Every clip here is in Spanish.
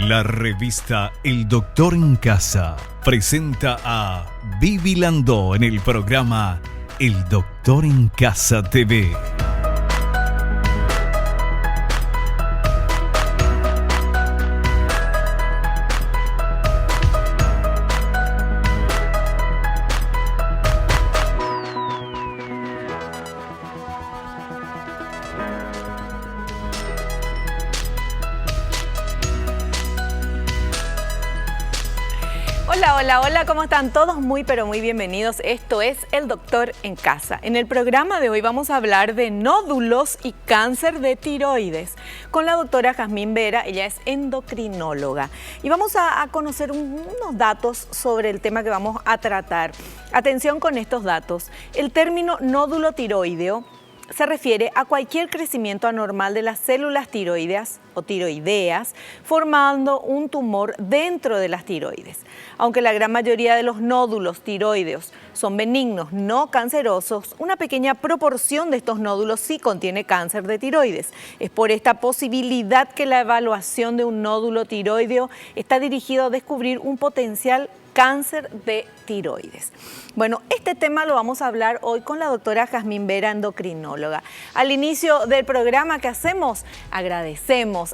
La revista El Doctor en Casa presenta a Vivi Landó en el programa El Doctor en Casa TV. Hola, ¿cómo están todos? Muy pero muy bienvenidos. Esto es El Doctor en Casa. En el programa de hoy vamos a hablar de nódulos y cáncer de tiroides con la doctora Jazmín Vera. Ella es endocrinóloga y vamos a conocer unos datos sobre el tema que vamos a tratar. Atención con estos datos. El término nódulo tiroideo se refiere a cualquier crecimiento anormal de las células tiroideas o tiroideas, formando un tumor dentro de las tiroides. Aunque la gran mayoría de los nódulos tiroideos son benignos, no cancerosos, una pequeña proporción de estos nódulos sí contiene cáncer de tiroides. Es por esta posibilidad que la evaluación de un nódulo tiroideo está dirigido a descubrir un potencial cáncer de tiroides. Bueno, este tema lo vamos a hablar hoy con la doctora Jazmín Vera, endocrinóloga. Al inicio del programa, ¿qué hacemos? Agradecemos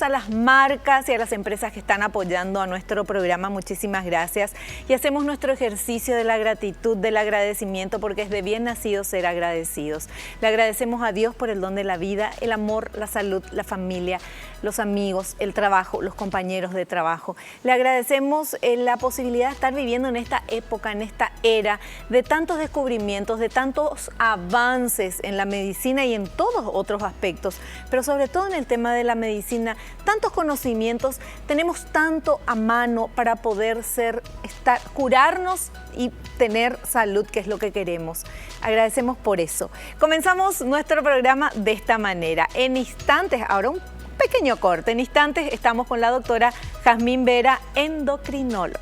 a las marcas y a las empresas que están apoyando a nuestro programa. Muchísimas gracias. Y hacemos nuestro ejercicio de la gratitud, del agradecimiento, porque es de bien nacido ser agradecidos. Le agradecemos a Dios por el don de la vida, el amor, la salud, la familia, los amigos, el trabajo, los compañeros de trabajo. Le agradecemos la posibilidad de estar viviendo en esta época, en esta era de tantos descubrimientos, de tantos avances en la medicina y en todos otros aspectos, pero sobre todo en el tema de la medicina, tantos conocimientos, tenemos tanto a mano para poder curarnos y tener salud, que es lo que queremos. Agradecemos por eso. Comenzamos nuestro programa de esta manera. En instantes, ahora un pequeño corte, en instantes estamos con la doctora Jazmín Vera, endocrinóloga.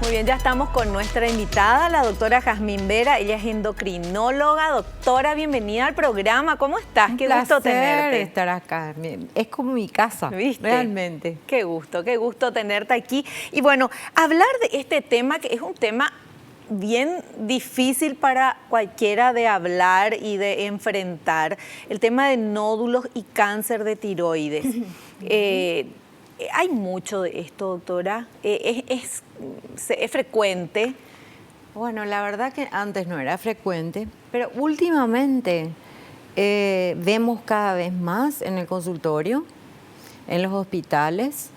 Muy bien, ya estamos con nuestra invitada, la doctora Jazmín Vera. Ella es endocrinóloga. Doctora, bienvenida al programa. ¿Cómo estás? Qué gusto tenerte. Estar acá. Es como mi casa, ¿viste? Realmente. Qué gusto tenerte aquí. Y bueno, hablar de este tema, que es un tema bien difícil para cualquiera de hablar y de enfrentar, el tema de nódulos y cáncer de tiroides. Hay mucho de esto, doctora. ¿Es frecuente? Bueno, la verdad que antes no era frecuente, pero últimamente vemos cada vez más en el consultorio, en los hospitales.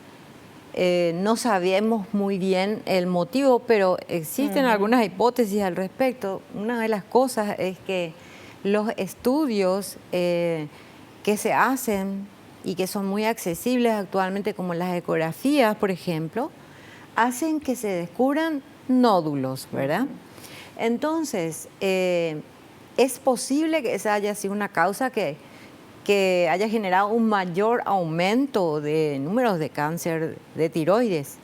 No sabemos muy bien el motivo, pero existen algunas hipótesis al respecto. Una de las cosas es que los estudios que se hacen y que son muy accesibles actualmente, como las ecografías, por ejemplo, hacen que se descubran nódulos, ¿verdad? Entonces, es posible que esa haya sido una causa que haya generado un mayor aumento de números de cáncer de tiroides.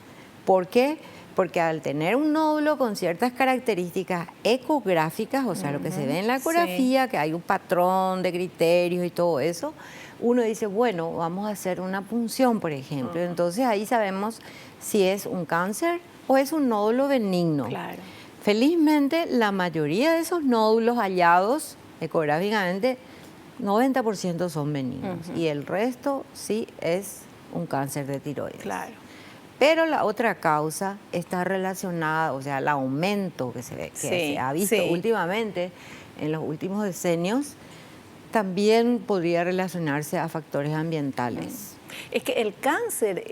¿Por qué? Porque al tener un nódulo con ciertas características ecográficas, o sea, lo que se ve en la ecografía, que hay un patrón de criterios y todo eso, uno dice, bueno, vamos a hacer una punción, por ejemplo. Entonces ahí sabemos si es un cáncer o es un nódulo benigno. Claro. Felizmente, la mayoría de esos nódulos hallados ecográficamente, 90% son benignos y el resto sí es un cáncer de tiroides. Claro. Pero la otra causa está relacionada, o sea, el aumento que se ha visto últimamente en los últimos decenios, también podría relacionarse a factores ambientales. Es que el cáncer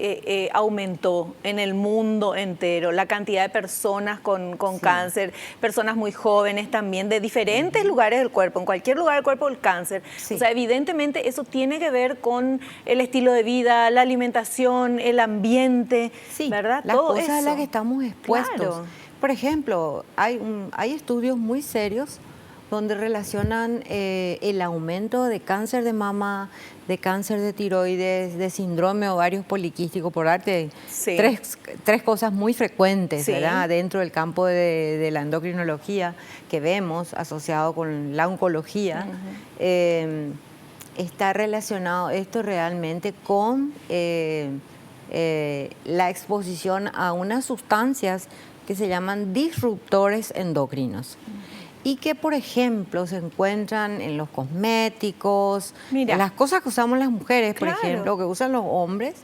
aumentó en el mundo entero, la cantidad de personas con cáncer, personas muy jóvenes también, de diferentes lugares del cuerpo, en cualquier lugar del cuerpo el cáncer. Sí. O sea, evidentemente eso tiene que ver con el estilo de vida, la alimentación, el ambiente, Sí, ¿verdad? las Todo cosas a eso. las que estamos expuestos. Claro. Por ejemplo, hay estudios muy serios donde relacionan el aumento de cáncer de mama, de cáncer de tiroides, de síndrome ovarios poliquístico, por darte Sí. tres cosas muy frecuentes, Sí. ¿verdad? Dentro del campo de la endocrinología que vemos asociado con la oncología. Está relacionado esto realmente con la exposición a unas sustancias que se llaman disruptores endocrinos y que, por ejemplo, se encuentran en los cosméticos, Mira. en las cosas que usamos las mujeres, por Claro. ejemplo, que usan los hombres,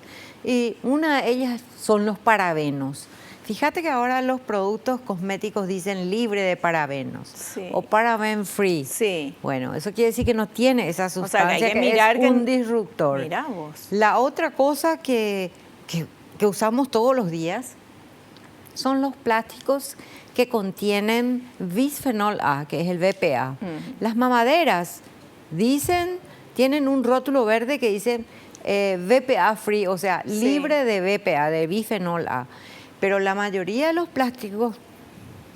y una de ellas son los parabenos. Fíjate que ahora los productos cosméticos dicen libre de parabenos Sí. o paraben free. Sí. Bueno, eso quiere decir que no tiene esa O sea, sustancia, que hay que que mirar es que... un disruptor. Mirá vos. La otra cosa que usamos todos los días son los plásticos que contienen bisfenol A, que es el BPA. Las mamaderas tienen un rótulo verde que dice BPA free, o sea, Sí. libre de BPA, de bisfenol A. Pero la mayoría de los plásticos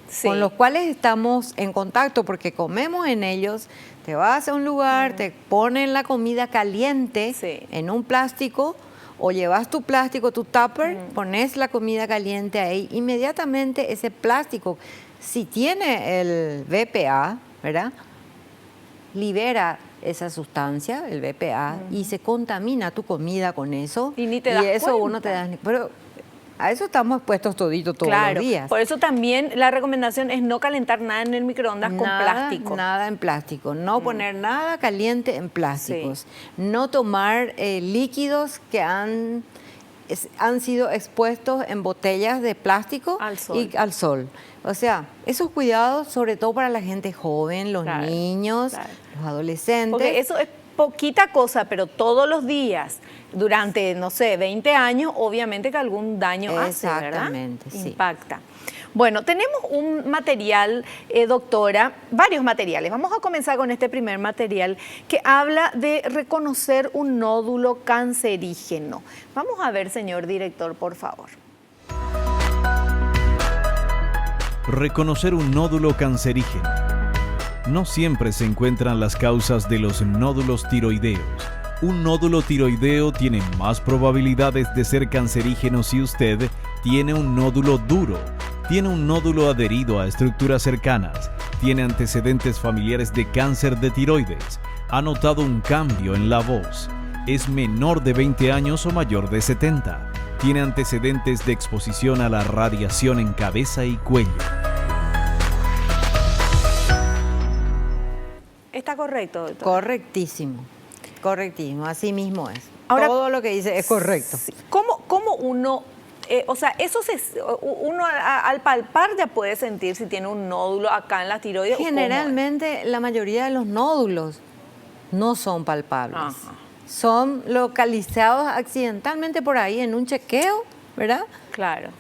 Sí. con los cuales estamos en contacto, porque comemos en ellos, te vas a un lugar, te ponen la comida caliente Sí. en un plástico, o llevas tu plástico, tu tupper, pones la comida caliente ahí, inmediatamente ese plástico, si tiene el BPA, ¿verdad?, libera esa sustancia, el BPA, y se contamina tu comida con eso. Y ni te das eso cuenta. uno te das, pero a eso estamos expuestos todito todos Claro, los días. por eso también la recomendación es no calentar nada en el microondas con plástico. Nada en plástico, no poner nada caliente en plásticos, no tomar líquidos que han sido expuestos en botellas de plástico Al sol. y al sol. O sea, esos cuidados, sobre todo para la gente joven, los Claro, niños, claro. los adolescentes. Porque eso es poquita cosa, pero todos los días, durante, no sé, 20 años, obviamente que algún daño hace, ¿verdad? Exactamente, sí. Impacta. Bueno, tenemos un material, doctora, varios materiales. Vamos a comenzar con este primer material que habla de reconocer un nódulo cancerígeno. Vamos a ver, señor director, por favor. Reconocer un nódulo cancerígeno. No siempre se encuentran las causas de los nódulos tiroideos. Un nódulo tiroideo tiene más probabilidades de ser cancerígeno si usted tiene un nódulo duro, tiene un nódulo adherido a estructuras cercanas, tiene antecedentes familiares de cáncer de tiroides, ha notado un cambio en la voz, es menor de 20 años o mayor de 70, tiene antecedentes de exposición a la radiación en cabeza y cuello. ¿Está correcto, doctor? Correctísimo, correctísimo, así mismo es. Ahora, todo lo que dice es correcto. Sí. ¿Cómo uno, o sea, uno al palpar ya puede sentir si tiene un nódulo acá en la tiroides? Generalmente la mayoría de los nódulos no son palpables. Ajá. Son localizados accidentalmente por ahí en un chequeo, ¿verdad? Claro.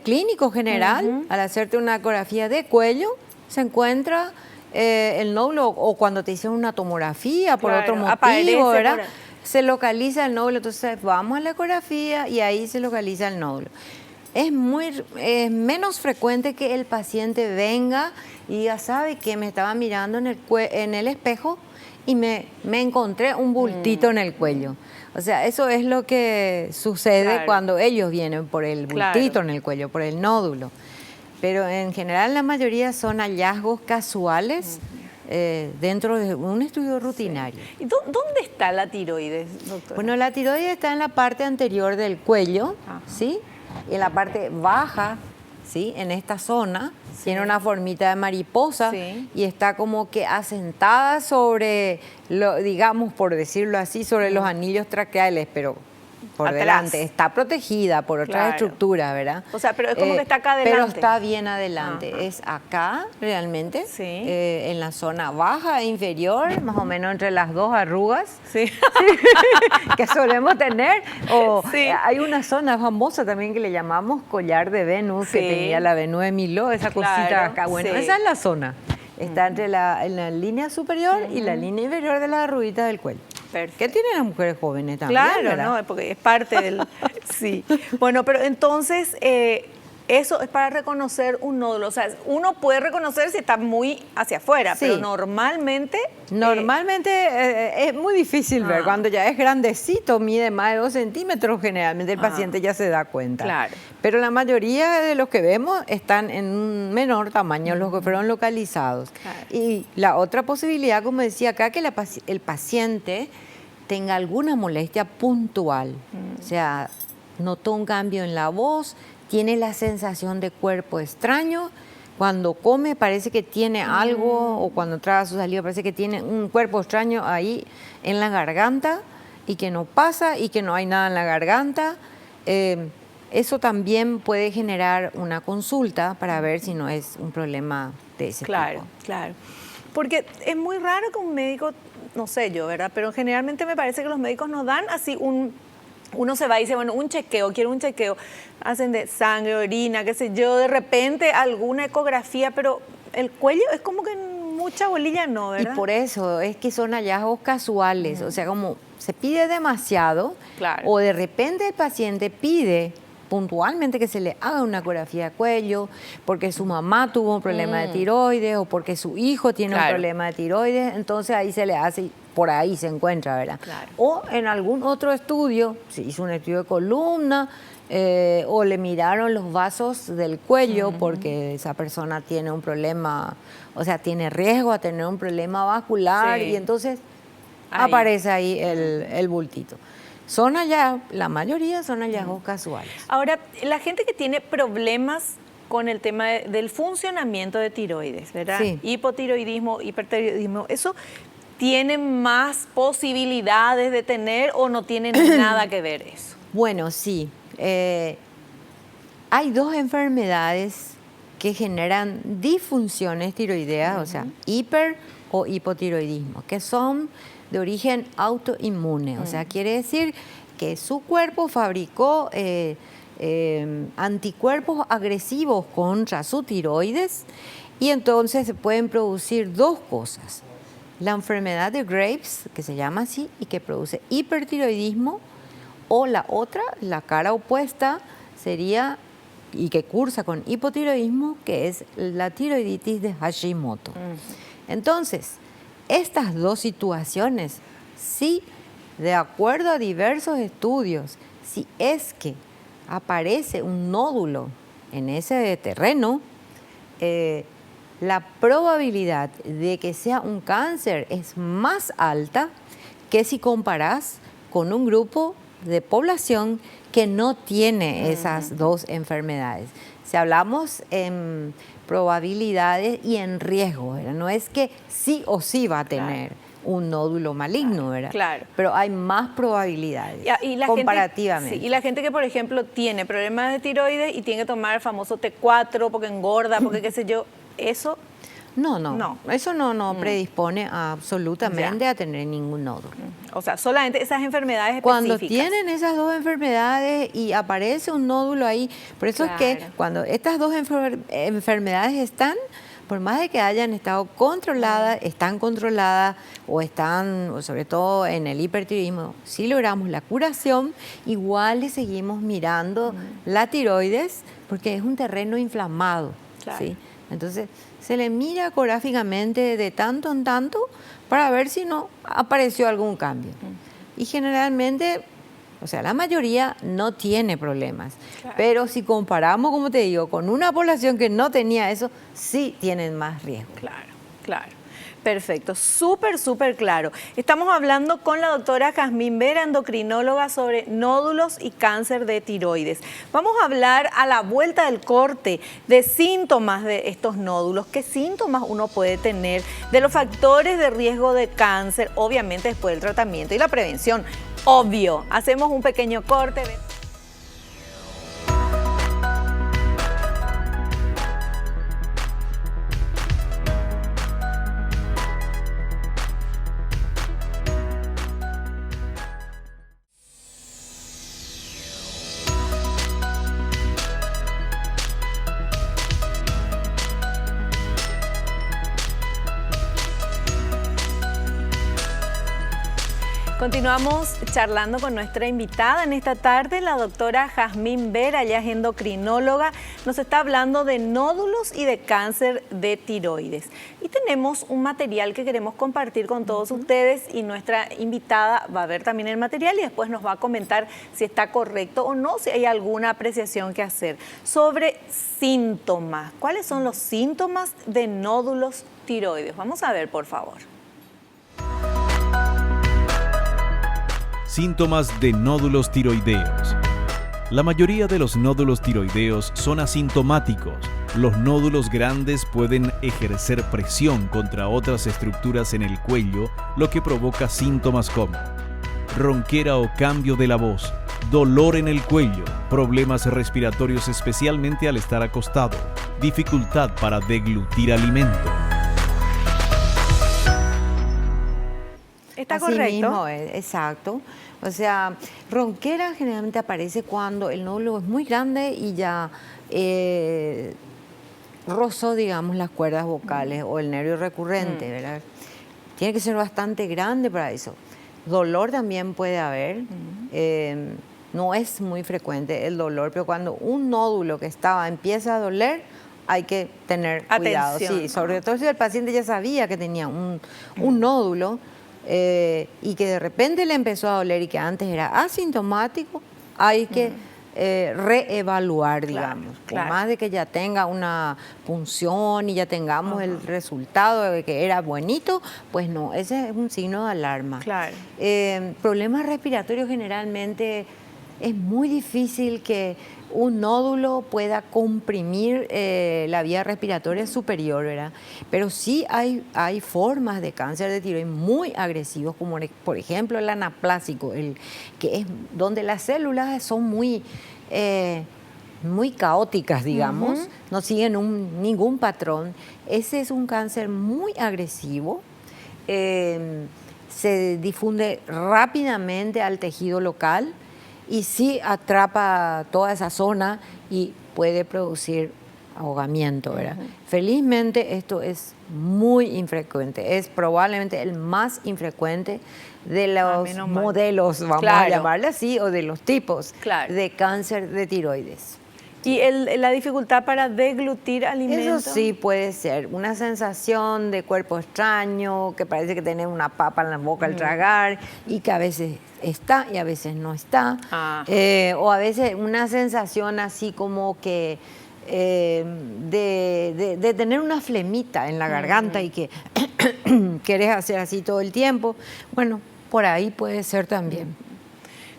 Clínico general, al hacerte una ecografía de cuello, se encuentra el nódulo, o cuando te hicieron una tomografía por Claro, otro aparece motivo, ¿verdad? por ahí. Se localiza el nódulo, entonces vamos a la ecografía y ahí se localiza el nódulo. Es menos frecuente que el paciente venga y diga, ¿sabe qué? Me estaba mirando en el espejo y me encontré un bultito en el cuello. O sea, eso es lo que sucede Claro. cuando ellos vienen por el bultito Claro. en el cuello, por el nódulo. Pero en general la mayoría son hallazgos casuales dentro de un estudio rutinario. ¿Y dónde está la tiroides, doctora? Bueno, la tiroides está en la parte anterior del cuello, Ajá. ¿sí? Y en la parte baja, ¿sí? En esta zona, tiene una formita de mariposa Sí. y está como que asentada sobre, digamos, por decirlo así, sobre los anillos traqueales, pero por atrás. delante, está protegida por otras Claro. estructuras, ¿verdad? O sea, pero es como que está acá adelante. Pero está bien adelante, Ajá. es acá realmente, Sí. en la zona baja e inferior, más o menos entre las dos arrugas Sí. que solemos tener. O Sí. hay una zona famosa también que le llamamos collar de Venus, que Sí. tenía la Venus de Milo, esa cosita Claro, acá. Bueno, sí. esa es la zona. Está entre en la línea superior y la línea inferior de las arruguitas del cuello. Perfecto. ¿Qué tienen las mujeres jóvenes también? Claro, ¿verdad? ¿no? Porque es parte del... Sí. Bueno, pero entonces, eso es para reconocer un nódulo. O sea, uno puede reconocer si está muy hacia afuera, Sí. pero normalmente... Normalmente es muy difícil ver. Ah. Cuando ya es grandecito, mide más de 2 centímetros, generalmente el paciente ya se da cuenta. Claro. Pero la mayoría de los que vemos están en un menor tamaño, los que fueron localizados. Claro. Y la otra posibilidad, como decía acá, que el paciente tenga alguna molestia puntual. O sea, notó un cambio en la voz, tiene la sensación de cuerpo extraño. Cuando come parece que tiene algo, o cuando traga su saliva parece que tiene un cuerpo extraño ahí en la garganta y que no pasa y que no hay nada en la garganta. Eso también puede generar una consulta para ver si no es un problema de ese Claro, tipo. claro. Porque es muy raro que un médico, no sé yo, ¿verdad? Pero generalmente me parece que los médicos nos dan así uno se va y dice, bueno, un chequeo, quiero un chequeo. Hacen de sangre, orina, qué sé yo, de repente alguna ecografía, pero el cuello es como que mucha bolilla no, ¿verdad? Y por eso es que son hallazgos casuales, o sea, como se pide demasiado, Claro. o de repente el paciente pide puntualmente que se le haga una ecografía de cuello, porque su mamá tuvo un problema de tiroides, o porque su hijo tiene un Claro. problema de tiroides, entonces ahí se le hace, por ahí se encuentra, ¿verdad? Claro. O en algún otro estudio, se hizo un estudio de columna, o le miraron los vasos del cuello porque esa persona tiene un problema, o sea, tiene riesgo a tener un problema vascular, Sí. y entonces Ahí. aparece ahí el bultito. La mayoría son hallazgos casuales. Ahora, la gente que tiene problemas con el tema del funcionamiento de tiroides, ¿verdad? Sí. Hipotiroidismo, hipertiroidismo, ¿eso tiene más posibilidades de tener o no tiene nada que ver eso? Bueno, sí. Hay dos enfermedades que generan disfunciones tiroideas, o sea, hiper o hipotiroidismo, que son de origen autoinmune. O sea, quiere decir que su cuerpo fabricó anticuerpos agresivos contra su tiroides, y entonces se pueden producir dos cosas. La enfermedad de Graves, que se llama así, y que produce hipertiroidismo, o la otra, la cara opuesta, sería, y que cursa con hipotiroidismo, que es la tiroiditis de Hashimoto. Entonces, estas dos situaciones, sí, de acuerdo a diversos estudios, si es que aparece un nódulo en ese terreno, la probabilidad de que sea un cáncer es más alta que si comparás con un grupo de población que no tiene esas dos enfermedades. Si hablamos en probabilidades y en riesgo, ¿verdad? No es que sí o sí va a tener un nódulo maligno, ¿verdad? Claro. Pero hay más probabilidades Y la comparativamente. Gente, sí, y la gente que, por ejemplo, tiene problemas de tiroides y tiene que tomar el famoso T4 porque engorda, porque qué sé yo, eso... No. Eso no predispone absolutamente a tener ningún nódulo. O sea, solamente esas enfermedades Cuando específicas. tienen esas dos enfermedades y aparece un nódulo ahí, por eso es que Claro. cuando estas dos enfermedades están, por más de que hayan estado controladas, están controladas o están, o sobre todo en el hipertiroidismo, si logramos la curación, igual le seguimos mirando la tiroides porque es un terreno inflamado. Claro. ¿sí? Entonces, se le mira ecográficamente de tanto en tanto para ver si no apareció algún cambio. Y generalmente, o sea, la mayoría no tiene problemas. Claro. Pero si comparamos, como te digo, con una población que no tenía eso, sí tienen más riesgo. Claro, claro. Perfecto, súper claro. Estamos hablando con la doctora Jazmín Vera, endocrinóloga, sobre nódulos y cáncer de tiroides. Vamos a hablar a la vuelta del corte de síntomas de estos nódulos, qué síntomas uno puede tener, de los factores de riesgo de cáncer, obviamente después del tratamiento y la prevención. obvio. Hacemos un pequeño corte. Continuamos charlando con nuestra invitada en esta tarde, la doctora Jazmín Vera, ella es endocrinóloga, nos está hablando de nódulos y de cáncer de tiroides. Y tenemos un material que queremos compartir con todos ustedes y nuestra invitada va a ver también el material y después nos va a comentar si está correcto o no, si hay alguna apreciación que hacer. Sobre síntomas, ¿cuáles son los síntomas de nódulos tiroides? Vamos a ver, por favor. Síntomas de nódulos tiroideos. La mayoría de los nódulos tiroideos son asintomáticos. Los nódulos grandes pueden ejercer presión contra otras estructuras en el cuello, lo que provoca síntomas como ronquera o cambio de la voz, dolor en el cuello, problemas respiratorios especialmente al estar acostado, dificultad para deglutir alimento. ¿Está Así correcto? mismo es, exacto. O sea, ronquera generalmente aparece cuando el nódulo es muy grande y ya rozó, digamos, las cuerdas vocales o el nervio recurrente, ¿verdad? Tiene que ser bastante grande para eso. Dolor también puede haber. No es muy frecuente el dolor, pero cuando un nódulo que empieza a doler, hay que tener cuidado. Sí, sobre todo si el paciente ya sabía que tenía un nódulo, y que de repente le empezó a doler y que antes era asintomático, hay que reevaluar, digamos. Por más de que ya tenga una punción y ya tengamos el resultado de que era buenito, pues no, ese es un signo de alarma. Claro. Problemas respiratorios generalmente es muy difícil que un nódulo pueda comprimir la vía respiratoria superior, ¿verdad? Pero sí hay formas de cáncer de tiroides muy agresivos, como por ejemplo el anaplásico, que es donde las células son muy caóticas, digamos, no siguen ningún patrón. Ese es un cáncer muy agresivo, se difunde rápidamente al tejido local, y sí atrapa toda esa zona y puede producir ahogamiento, ¿verdad? Felizmente esto es muy infrecuente, es probablemente el más infrecuente de los modelos, vamos a llamarle así, o de los tipos de cáncer de tiroides. ¿Y la dificultad para deglutir alimentos? Eso sí puede ser una sensación de cuerpo extraño, que parece que tiene una papa en la boca al tragar y que a veces está y a veces no está. O a veces una sensación así como que de tener una flemita en la garganta y que querés hacer así todo el tiempo. Bueno, por ahí puede ser también.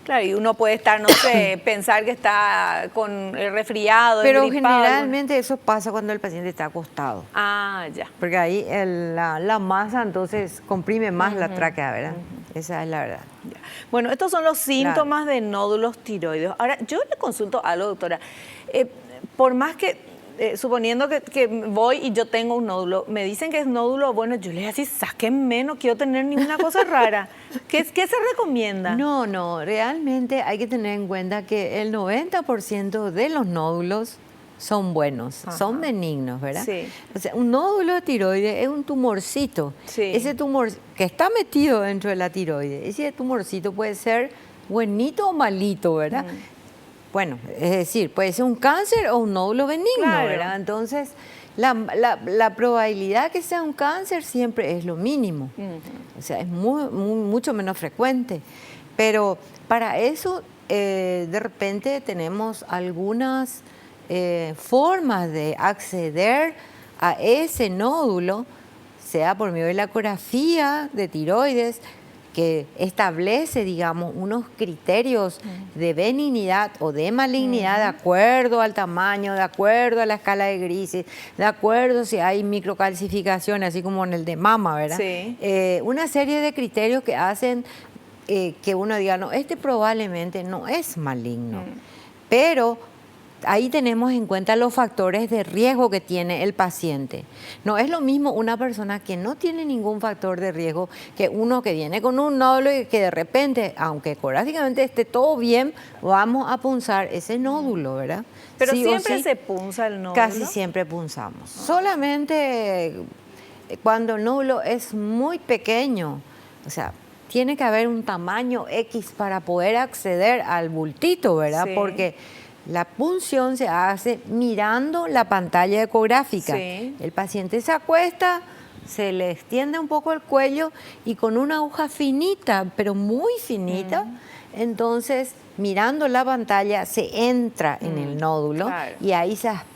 Claro, y uno puede estar, no sé, pensar que está con el resfriado, pero engripado. Generalmente eso pasa cuando el paciente está acostado. Ya. Porque ahí la masa entonces comprime más la tráquea, ¿verdad? Esa es la verdad. Ya. Bueno, estos son los síntomas de nódulos tiroides. Ahora, yo le consulto algo, doctora. Por más que, suponiendo que voy y yo tengo un nódulo, me dicen que es nódulo, bueno, yo le digo así, sáquenme, no quiero tener ninguna cosa rara. ¿Qué se recomienda? No, realmente hay que tener en cuenta que el 90% de los nódulos son buenos, son benignos, ¿verdad? Sí. O sea, un nódulo de tiroides es un tumorcito. Sí. Ese tumor que está metido dentro de la tiroides, ese tumorcito puede ser buenito o malito, ¿verdad? Bueno, es decir, puede ser un cáncer o un nódulo benigno, ¿verdad? Entonces, la probabilidad que sea un cáncer siempre es lo mínimo. O sea, es mucho menos frecuente. Pero para eso, de repente, tenemos algunas formas de acceder a ese nódulo, sea por medio de la ecografía de tiroides, que establece, digamos, unos criterios de benignidad o de malignidad de acuerdo al tamaño, de acuerdo a la escala de grises, de acuerdo si hay microcalcificación, así como en el de mama, ¿verdad? Sí. Una serie de criterios que hacen que uno diga, no, este probablemente no es maligno, pero ahí tenemos en cuenta los factores de riesgo que tiene el paciente. No es lo mismo una persona que no tiene ningún factor de riesgo que uno que viene con un nódulo y que de repente, aunque ecográficamente esté todo bien, vamos a punzar ese nódulo, ¿verdad? Pero Sí o siempre sí, se punza el nódulo. casi siempre punzamos. Solamente cuando el nódulo es muy pequeño, o sea, tiene que haber un tamaño X para poder acceder al bultito, ¿verdad? Sí. Porque la punción se hace mirando la pantalla ecográfica. Sí. El paciente se acuesta, se le extiende un poco el cuello y con una aguja finita, pero muy finita, entonces mirando la pantalla se entra en el nódulo, claro. y ahí se aspira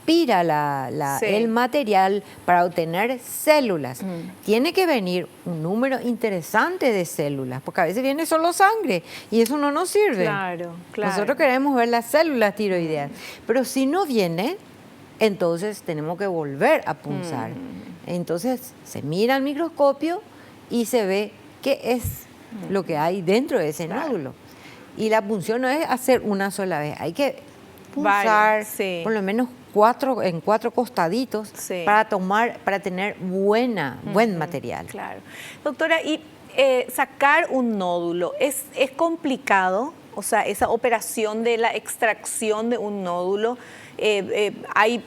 Sí. el material para obtener células. Tiene que venir un número interesante de células, porque a veces viene solo sangre y eso no nos sirve. Claro, claro. Nosotros queremos ver las células tiroideas, pero si no viene, entonces tenemos que volver a punzar. Entonces se mira al microscopio y se ve qué es lo que hay dentro de ese nódulo. Y la punción no es hacer una sola vez, hay que punzar Varias, sí. por lo menos en cuatro costaditos, Sí. para tener buen material. Claro. Doctora, y sacar un nódulo, ¿es complicado? O sea, esa operación de la extracción de un nódulo, hay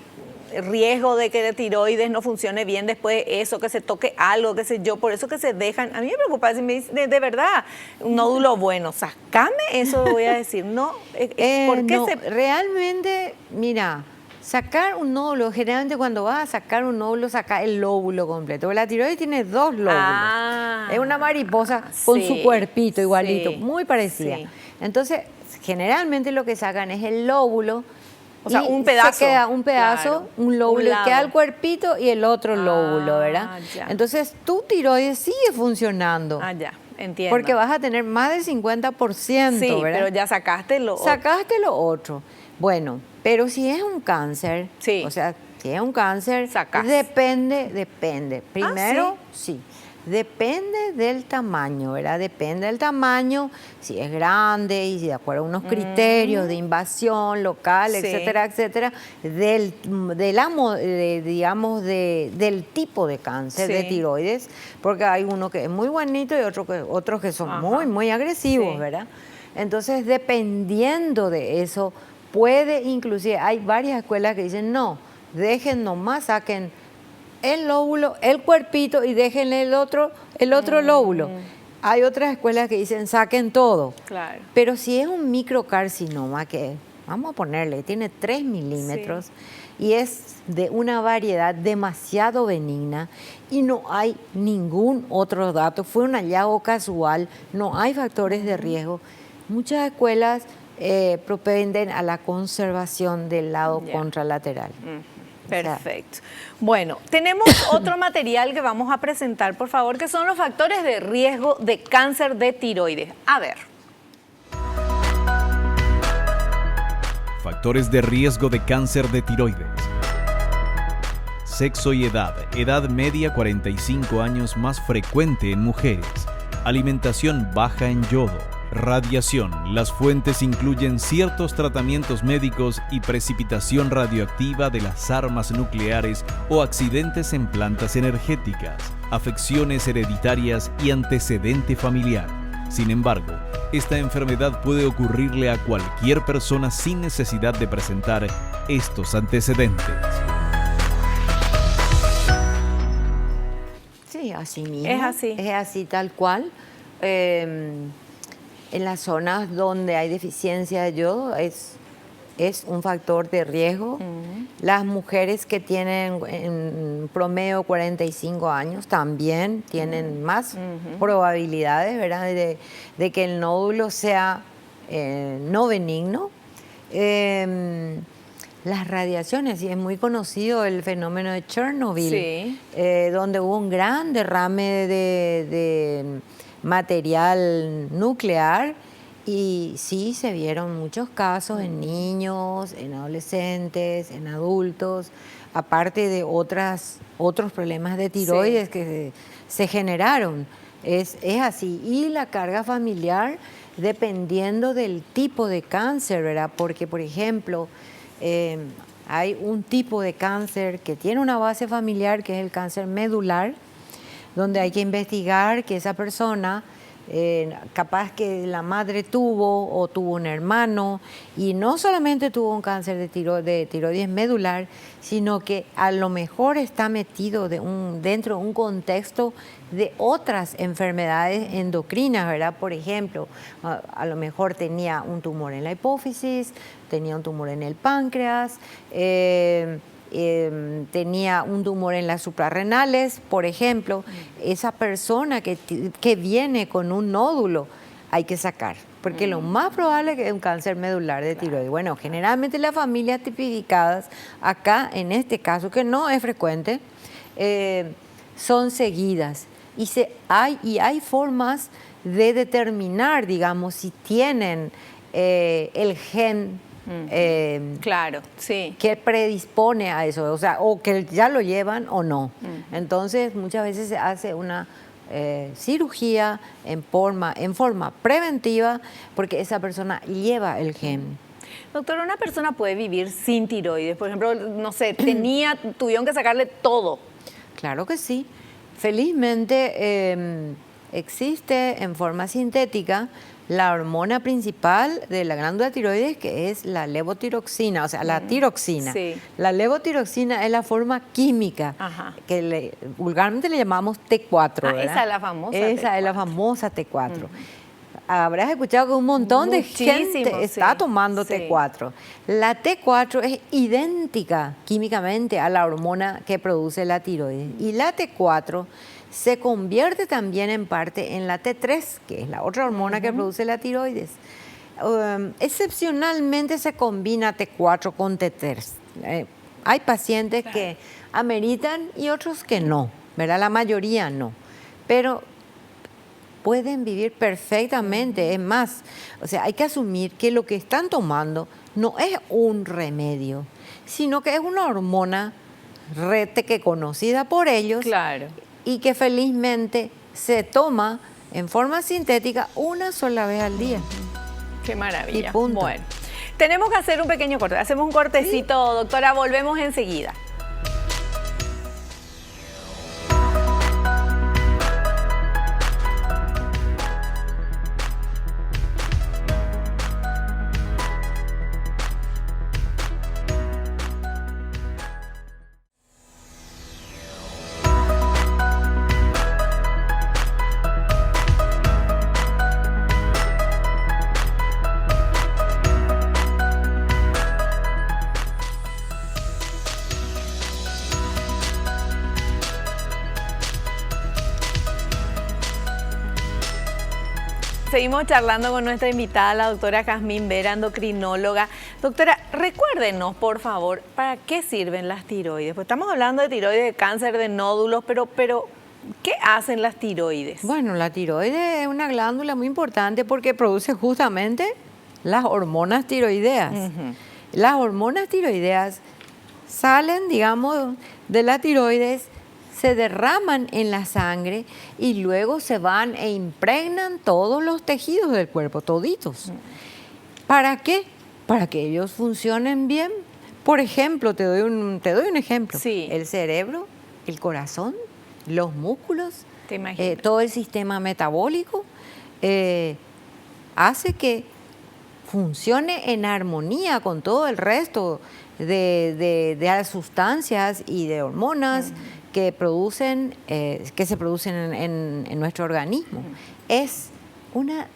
riesgo de que la tiroides no funcione bien después de eso, que se toque algo, qué sé yo, por eso que se dejan. A mí me preocupa, si me dice, de verdad, un nódulo bueno, sacame eso, voy a decir, no, ¿por qué No, se...? realmente, mira, sacar un nódulo, generalmente cuando vas a sacar un nódulo, saca el lóbulo completo. Porque la tiroides tiene dos lóbulos. Ah, Es una mariposa con sí, su cuerpito igualito, sí, muy parecida. sí. Entonces, generalmente lo que sacan es el lóbulo. O sea, y un pedazo. Se queda un pedazo, Claro, un lóbulo, un lado. queda el cuerpito y el otro lóbulo, ¿verdad? Ya. Entonces, tu tiroides sigue funcionando. Ah, ya, entiendo. Porque vas a tener más del 50%, sí, ¿verdad? pero ya sacaste lo otro. Sacaste lo otro. Bueno, pero si es un cáncer, Sí. o sea, si es un cáncer, Sacás. depende. Primero, sí. Depende del tamaño, ¿verdad? Depende del tamaño, si es grande y si de acuerdo a unos criterios de invasión local, Sí. etcétera, etcétera, del tipo de cáncer de Sí. tiroides, porque hay uno que es muy bonito y otros que son Ajá. muy agresivos, Sí. ¿verdad? Entonces, dependiendo de eso, puede inclusive, hay varias escuelas que dicen, no, dejen nomás, saquen el lóbulo, el cuerpito y déjenle el otro lóbulo. Hay otras escuelas que dicen, saquen todo. Claro. Pero si es un microcarcinoma, que vamos a ponerle, tiene 3 milímetros y es de una variedad demasiado benigna y no hay ningún otro dato, fue un hallazgo casual, no hay factores de riesgo, muchas escuelas propenden a la conservación del lado Ya. contralateral. Perfecto. Bueno, tenemos otro material que vamos a presentar, por favor, que son los factores de riesgo de cáncer de tiroides. A ver. Factores de riesgo de cáncer de tiroides. Sexo y edad. Edad media 45 años, más frecuente en mujeres. Alimentación baja en yodo. Radiación. Las fuentes incluyen ciertos tratamientos médicos y precipitación radioactiva de las armas nucleares o accidentes en plantas energéticas, afecciones hereditarias y antecedente familiar. Sin embargo, esta enfermedad puede ocurrirle a cualquier persona sin necesidad de presentar estos antecedentes. Sí, así mismo. Es así. Es así tal cual. En las zonas donde hay deficiencia de yodo es un factor de riesgo. Las mujeres que tienen en promedio 45 años también tienen más probabilidades, ¿verdad?, de que el nódulo sea no benigno. Las radiaciones, y es muy conocido el fenómeno de Chernobyl, Sí. donde hubo un gran derrame de material nuclear y sí se vieron muchos casos en niños, en adolescentes, en adultos, aparte de otros problemas de tiroides que se generaron. Es así. Y la carga familiar, dependiendo del tipo de cáncer, ¿verdad? Porque, por ejemplo, hay un tipo de cáncer que tiene una base familiar, que es el cáncer medular, donde hay que investigar que esa persona, capaz que la madre tuvo o tuvo un hermano, y no solamente tuvo un cáncer de tiroides medular, sino que a lo mejor está metido dentro de un contexto de otras enfermedades endocrinas, ¿verdad? Por ejemplo, a lo mejor tenía un tumor en la hipófisis, tenía un tumor en el páncreas, tenía un tumor en las suprarrenales, por ejemplo. Esa persona que viene con un nódulo hay que sacar, porque lo más probable es que es un cáncer medular de tiroides. Bueno, generalmente las familias tipificadas, acá en este caso, que no es frecuente, son seguidas. Y hay formas de determinar, digamos, si tienen el gen claro, sí, que predispone a eso, o sea, o que ya lo llevan o no. Entonces, muchas veces se hace una cirugía en forma preventiva, porque esa persona lleva el gen. Doctora, ¿una persona puede vivir sin tiroides? Por ejemplo, no sé, tuvieron que sacarle todo. Claro que sí. Felizmente existe en forma sintética la hormona principal de la glándula tiroides, que es la levotiroxina, o sea, la tiroxina. Sí. La levotiroxina es la forma química, que vulgarmente le llamamos T4, ¿verdad? Esa es la famosa Esa T4. es la famosa T4. Habrás escuchado que un montón de gente está tomando T4. La T4 es idéntica químicamente a la hormona que produce la tiroides. Y la T4 se convierte también en parte en la T3, que es la otra hormona que produce la tiroides. Excepcionalmente se combina T4 con T3. Hay pacientes que ameritan y otros que no, ¿verdad? La mayoría no. Pero pueden vivir perfectamente. Es más, o sea, hay que asumir que lo que están tomando no es un remedio, sino que es una hormona que conocida por ellos. Claro. Y que felizmente se toma en forma sintética una sola vez al día. Qué maravilla. Y punto. Bueno, tenemos que hacer un pequeño corte. Hacemos un cortecito, doctora. Volvemos enseguida. Seguimos charlando con nuestra invitada, la doctora Jazmín Vera, endocrinóloga. Doctora, recuérdenos, por favor, ¿para qué sirven las tiroides? Pues estamos hablando de tiroides, de cáncer, de nódulos, pero ¿qué hacen las tiroides? Bueno, la tiroides es una glándula muy importante porque produce justamente las hormonas tiroideas. Las hormonas tiroideas salen, digamos, de la tiroides, se derraman en la sangre y luego se van e impregnan todos los tejidos del cuerpo, toditos. ¿Para qué? Para que ellos funcionen bien. Por ejemplo, te doy un ejemplo. Sí. El cerebro, el corazón, los músculos, Te imagino. todo el sistema metabólico hace que funcione en armonía con todo el resto de las sustancias y de hormonas que se producen en nuestro organismo. Es una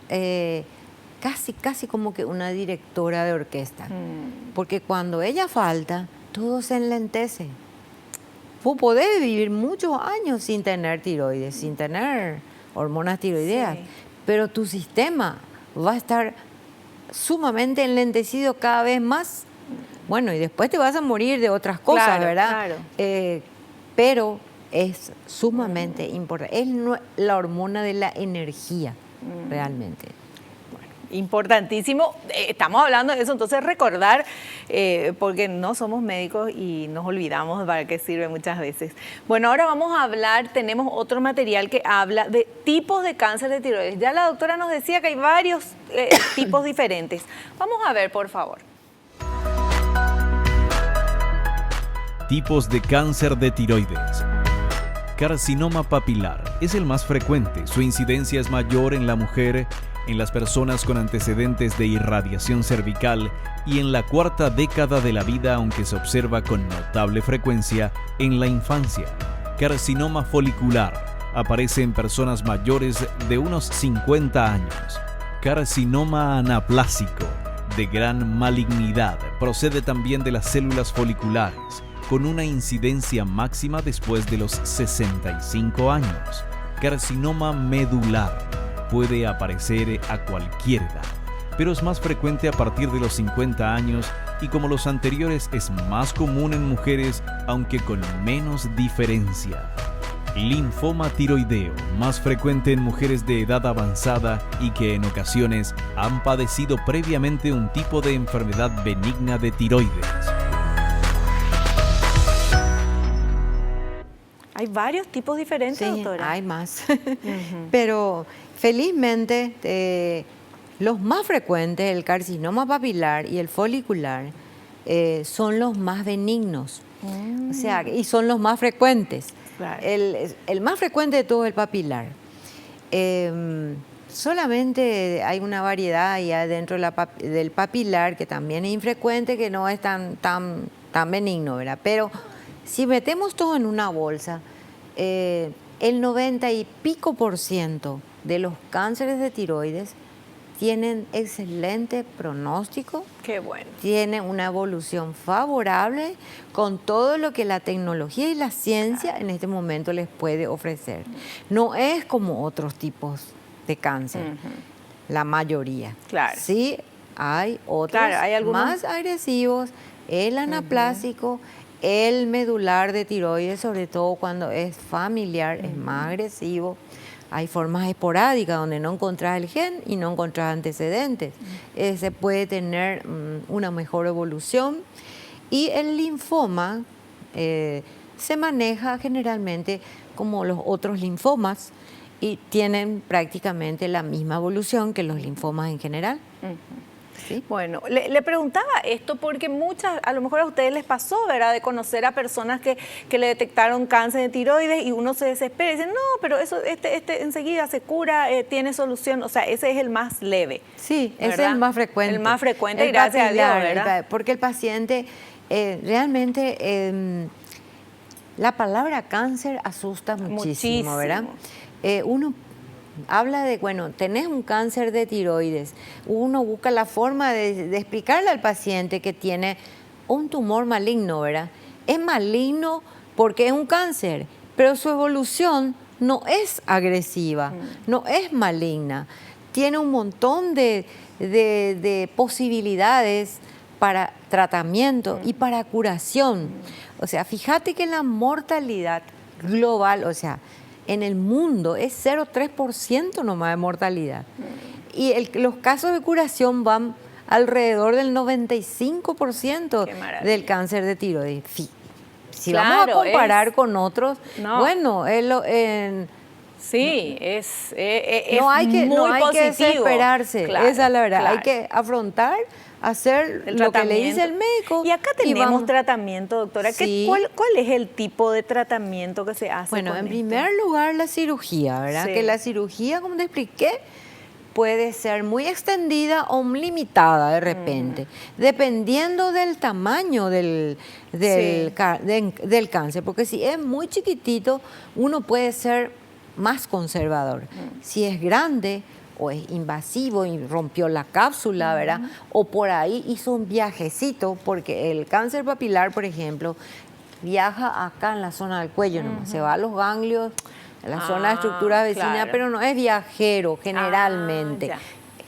casi como que una directora de orquesta, porque cuando ella falta, todo se enlentece. Vos podés vivir muchos años sin tener tiroides, sin tener hormonas tiroideas, pero tu sistema va a estar sumamente enlentecido cada vez más. Bueno, y después te vas a morir de otras cosas, Claro, ¿verdad? claro. Pero es sumamente importante. Es la hormona de la energía, realmente. Importantísimo. Estamos hablando de eso, entonces recordar, porque no somos médicos y nos olvidamos para qué sirve muchas veces. Bueno, ahora vamos a hablar, tenemos otro material que habla de tipos de cáncer de tiroides. Ya la doctora nos decía que hay varios tipos diferentes. Vamos a ver, por favor. Tipos de cáncer de tiroides. Carcinoma papilar es el más frecuente. Su incidencia es mayor en la mujer, en las personas con antecedentes de irradiación cervical y en la cuarta década de la vida, aunque se observa con notable frecuencia en la infancia. Carcinoma folicular aparece en personas mayores de unos 50 años. Carcinoma anaplásico de gran malignidad procede también de las células foliculares, con una incidencia máxima después de los 65 años. Carcinoma medular puede aparecer a cualquier edad, pero es más frecuente a partir de los 50 años y como los anteriores es más común en mujeres, aunque con menos diferencia. Linfoma tiroideo, más frecuente en mujeres de edad avanzada y que en ocasiones han padecido previamente un tipo de enfermedad benigna de tiroides. Hay varios tipos diferentes, Sí, doctora. hay más. Pero felizmente los más frecuentes, el carcinoma papilar y el folicular, son los más benignos. O sea, y son los más frecuentes. Claro. El más frecuente de todo es el papilar. Solamente hay una variedad ya dentro de del papilar que también es infrecuente, que no es tan benigno, ¿verdad? Pero si metemos todo en una bolsa, el 90 y pico % de los cánceres de tiroides tienen excelente pronóstico. Qué bueno. Tienen una evolución favorable con todo lo que la tecnología y la ciencia en este momento les puede ofrecer. No es como otros tipos de cáncer, la mayoría. Claro. Sí, hay otros Hay algunos más agresivos, el anaplásico, el medular de tiroides, sobre todo cuando es familiar, es más agresivo. Hay formas esporádicas donde no encontrás el gen y no encontrás antecedentes. Se puede tener una mejor evolución. Y el linfoma se maneja generalmente como los otros linfomas y tienen prácticamente la misma evolución que los linfomas en general. ¿Sí? Bueno, le preguntaba esto porque a lo mejor a ustedes les pasó, ¿verdad?, de conocer a personas que le detectaron cáncer de tiroides y uno se desespera y dice, no, pero eso enseguida se cura, tiene solución, o sea, ese es el más leve. Sí, ese ¿verdad? es el más frecuente. El más frecuente, el gracias papilar, a Dios, ¿verdad? Porque el paciente realmente, la palabra cáncer asusta muchísimo, ¿verdad? Uno habla de, bueno, tenés un cáncer de tiroides. Uno busca la forma de explicarle al paciente que tiene un tumor maligno, ¿verdad? Es maligno porque es un cáncer, pero su evolución no es agresiva, no es maligna. Tiene un montón de posibilidades para tratamiento y para curación. O sea, fíjate que la mortalidad global, o sea, en el mundo es 0,3% nomás de mortalidad. Y los casos de curación van alrededor del 95% del cáncer de tiroides. Si vamos a comparar con otros, bueno, sí, es no hay que desesperarse, claro, esa es la verdad. Claro. Hay que afrontar, hacer lo que le dice el médico. Y acá tenemos tratamiento, doctora. Sí. ¿Cuál es el tipo de tratamiento que se hace? Bueno, en primer lugar la cirugía, ¿verdad? Sí. Que la cirugía, como te expliqué, puede ser muy extendida o limitada de repente, dependiendo del tamaño del cáncer. Porque si es muy chiquitito, uno puede ser más conservador. Si es grande o es invasivo y rompió la cápsula, ¿verdad? O por ahí hizo un viajecito, porque el cáncer papilar, por ejemplo, viaja acá en la zona del cuello, nomás. Se va a los ganglios, a la zona de estructura vecina, claro. pero no es viajero generalmente. Ya.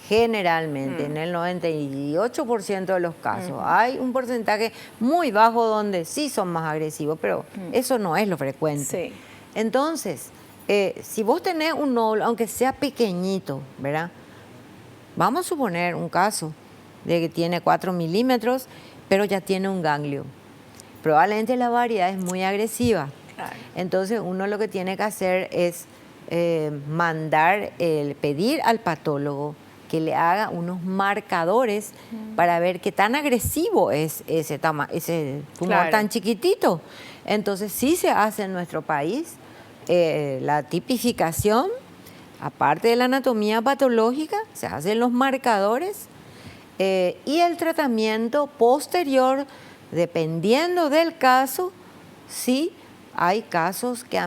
Generalmente, en el 98% de los casos. Hay un porcentaje muy bajo donde sí son más agresivos, pero eso no es lo frecuente. Sí. Entonces, si vos tenés un nódulo, aunque sea pequeñito, ¿verdad? vamos a suponer un caso de que tiene 4 milímetros, pero ya tiene un ganglio. Probablemente la variedad es muy agresiva. Claro. Entonces uno lo que tiene que hacer es pedir al patólogo que le haga unos marcadores para ver qué tan agresivo es ese tumor Claro. tan chiquitito. Entonces sí se hace en nuestro país la tipificación, aparte de la anatomía patológica, se hacen los marcadores y el tratamiento posterior, dependiendo del caso, sí hay casos que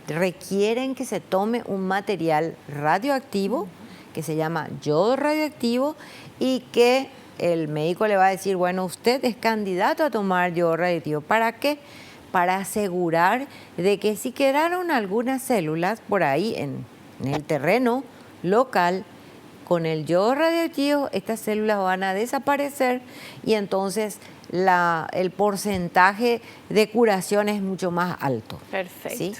requieren que se tome un material radioactivo que se llama yodo radioactivo y que el médico le va a decir, bueno, usted es candidato a tomar yodo radioactivo. ¿Para qué? Para asegurar de que si quedaron algunas células por ahí en el terreno local, con el yodo radioactivo estas células van a desaparecer y entonces el porcentaje de curación es mucho más alto. Perfecto. ¿Sí?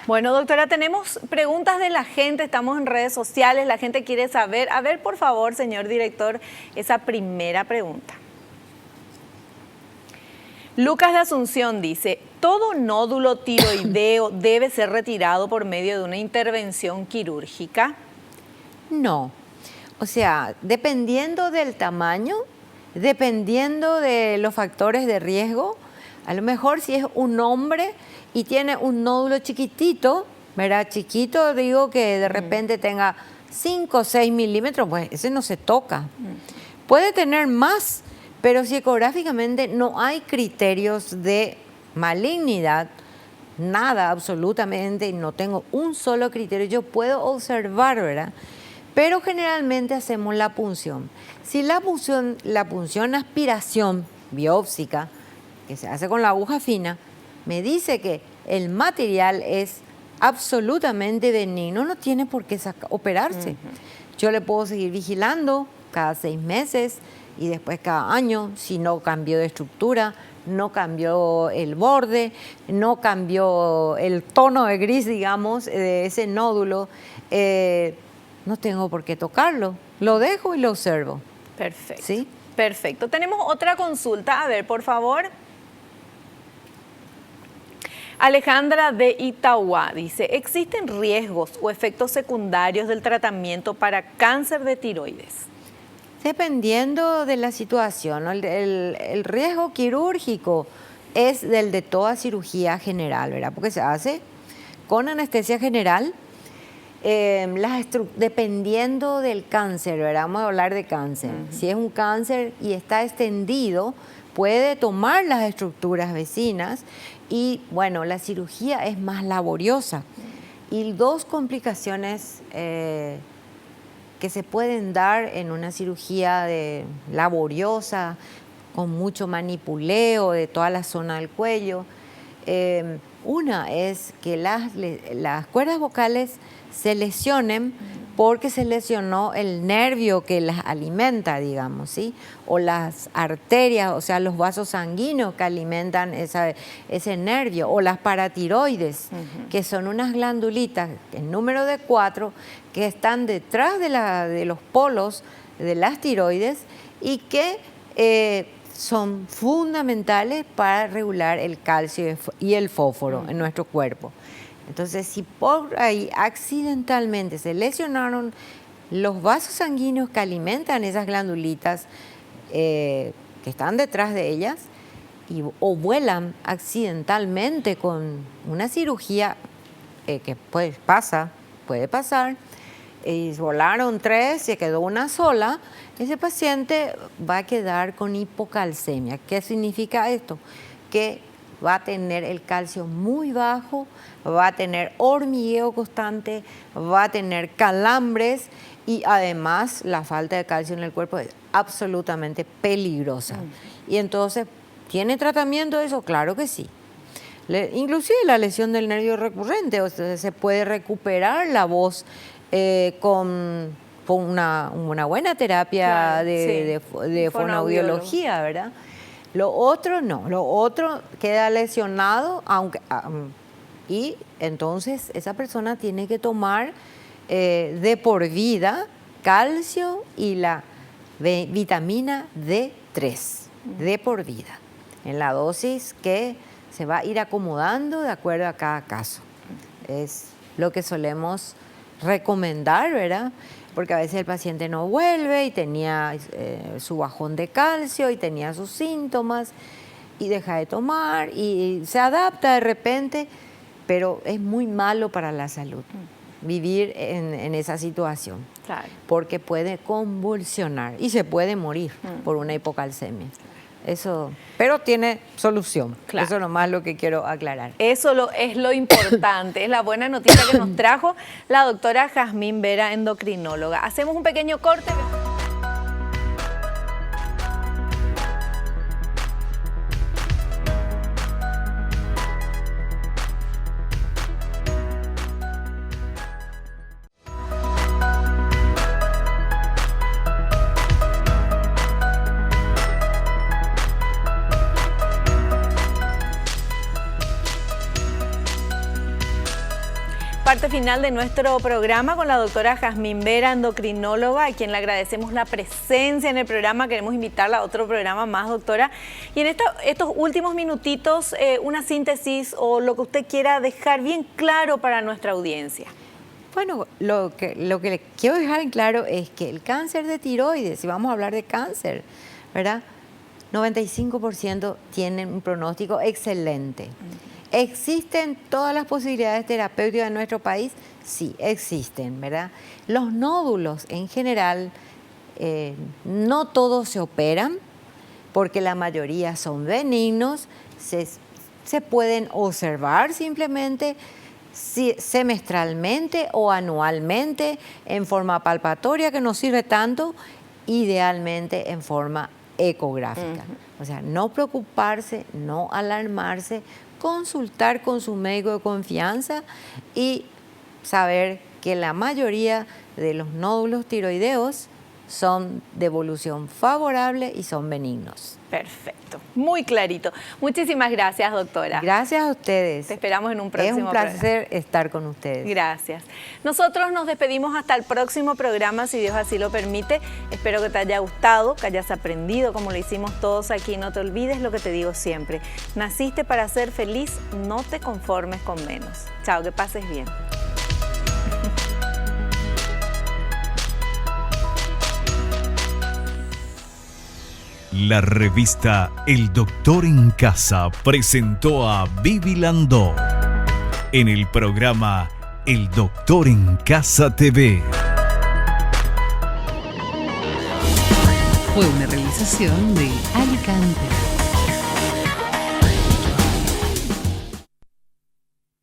Bueno, doctora, tenemos preguntas de la gente, estamos en redes sociales, la gente quiere saber. A ver, por favor, señor director, esa primera pregunta. Lucas de Asunción dice, ¿todo nódulo tiroideo debe ser retirado por medio de una intervención quirúrgica? No. O sea, dependiendo del tamaño, dependiendo de los factores de riesgo, a lo mejor si es un hombre y tiene un nódulo chiquitito, ¿verdad? Chiquito, digo que de repente tenga 5 o 6 milímetros, pues ese no se toca. Puede tener más, pero si ecográficamente no hay criterios de malignidad, nada absolutamente, no tengo un solo criterio, yo puedo observar, ¿verdad? Pero generalmente hacemos la punción. Si la punción aspiración biópsica, que se hace con la aguja fina, me dice que el material es absolutamente benigno, no tiene por qué operarse. Yo le puedo seguir vigilando cada 6 meses y después cada año, si no cambió de estructura, no cambió el borde, no cambió el tono de gris, digamos, de ese nódulo, no tengo por qué tocarlo, lo dejo y lo observo. Perfecto. ¿Sí? Perfecto. Tenemos otra consulta. A ver, por favor. Alejandra de Itauguá dice, ¿existen riesgos o efectos secundarios del tratamiento para cáncer de tiroides? Dependiendo de la situación, ¿no? El riesgo quirúrgico es del de toda cirugía general, ¿verdad? Porque se hace con anestesia general. Dependiendo del cáncer, ¿verdad? Vamos a hablar de cáncer. Si es un cáncer y está extendido, puede tomar las estructuras vecinas y, bueno, la cirugía es más laboriosa. Y 2 complicaciones que se pueden dar en una cirugía laboriosa, con mucho manipuleo de toda la zona del cuello. Una es que las cuerdas vocales se lesionen porque se lesionó el nervio que las alimenta, digamos, ¿sí? O las arterias, o sea, los vasos sanguíneos que alimentan ese nervio, o las paratiroides, que son unas glandulitas, en número de 4, que están detrás de los polos de las tiroides y que son fundamentales para regular el calcio y el fósforo en nuestro cuerpo. Entonces, si por ahí accidentalmente se lesionaron los vasos sanguíneos que alimentan esas glandulitas que están detrás de ellas, o vuelan accidentalmente con una cirugía que puede pasar, y volaron 3, se quedó una sola, ese paciente va a quedar con hipocalcemia. ¿Qué significa esto? Que va a tener el calcio muy bajo, va a tener hormigueo constante, va a tener calambres y además la falta de calcio en el cuerpo es absolutamente peligrosa. Y entonces, ¿tiene tratamiento de eso? Claro que sí. Inclusive la lesión del nervio recurrente, o sea, se puede recuperar la voz con una buena terapia Claro, de fonoaudiología, ¿verdad? Lo otro no, lo otro queda lesionado, y entonces esa persona tiene que tomar de por vida calcio y la vitamina D3, de por vida, en la dosis que se va a ir acomodando de acuerdo a cada caso. Es lo que solemos recomendar, ¿verdad? Porque a veces el paciente no vuelve y tenía su bajón de calcio y tenía sus síntomas y deja de tomar y se adapta de repente, pero es muy malo para la salud vivir en esa situación. Claro. Porque puede convulsionar y se puede morir por una hipocalcemia. Eso, pero tiene solución. Claro. Eso nomás lo que quiero aclarar. Eso es lo importante, es la buena noticia que nos trajo la doctora Jazmín Vera, endocrinóloga. Hacemos un pequeño corte. Parte final de nuestro programa con la doctora Jazmín Vera, endocrinóloga, a quien le agradecemos la presencia en el programa. Queremos invitarla a otro programa más, doctora. Y en estos últimos minutitos, una síntesis o lo que usted quiera dejar bien claro para nuestra audiencia. Bueno, lo que le quiero dejar en claro es que el cáncer de tiroides, si vamos a hablar de cáncer, ¿verdad? 95% tienen un pronóstico excelente. ¿Existen todas las posibilidades terapéuticas en nuestro país? Sí, existen, ¿verdad? Los nódulos en general, no todos se operan, porque la mayoría son benignos, se pueden observar simplemente semestralmente o anualmente en forma palpatoria, que no sirve tanto, idealmente en forma ecográfica. O sea, no preocuparse, no alarmarse, consultar con su médico de confianza y saber que la mayoría de los nódulos tiroideos son de evolución favorable y son benignos. Perfecto, muy clarito. Muchísimas gracias, doctora. Gracias a ustedes. Te esperamos en un próximo programa. Es un placer estar con ustedes. Gracias. Nosotros nos despedimos hasta el próximo programa, si Dios así lo permite. Espero que te haya gustado, que hayas aprendido como lo hicimos todos aquí. No te olvides lo que te digo siempre. Naciste para ser feliz, no te conformes con menos. Chao, que pases bien. La revista El Doctor en Casa presentó a Vivi Landó en el programa El Doctor en Casa TV. Fue una realización de Alicante.